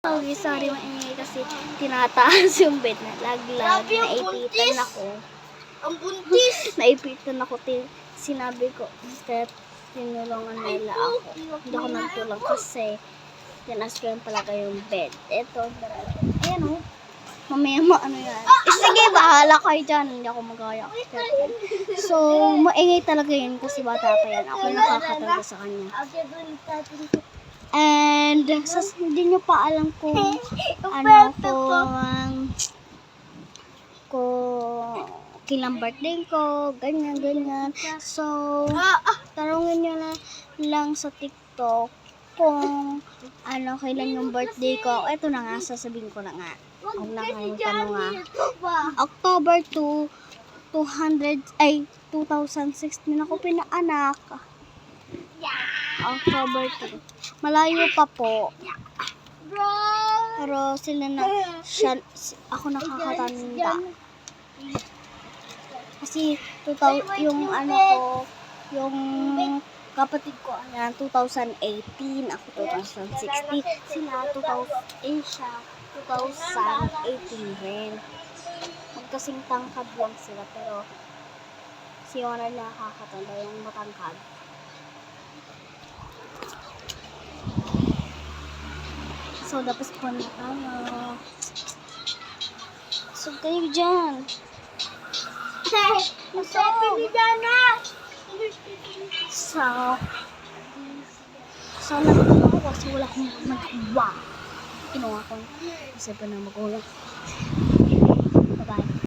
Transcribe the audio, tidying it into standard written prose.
Sorry, maingay kasi tinataas yung bed na laglag. Naipitan ako. Ang buntis! Naipitan ako. Sinabi ko, that tinulungan nila ako. Hindi ako nagtulong kasi tinaas ko yung palagay yung bed. Ito, ayan o. Mamaya ano yan. Sige, bahala kayo dyan. Hindi ako magaya. So, maingay talaga yun kasi bata pa yan. Ako nakakataga sa kanya. And, hindi nyo pa alam kung kailang birthday ko, ganyan. So, tarungin nyo na lang sa TikTok kung kailan yung birthday ko. Ito na nga, sasabihin ko na nga. Huwag na kayong tanong nga. October 2016 ako pinaanak. October 2. Malayo pa po. Pero ako nakakatanda. Kasi yung yung kapatid ko, 2018, ako 2016. Sila, 2018 rin. Magkasing tangkad lang sila, pero si Yona nakakatanda yung matangkad. So, dapat po na tayo. So, kayo dyan. So, nagtulong ako kasi wala akong mag-iwa. Kinuha ko. Kasi pa na mag-ulang.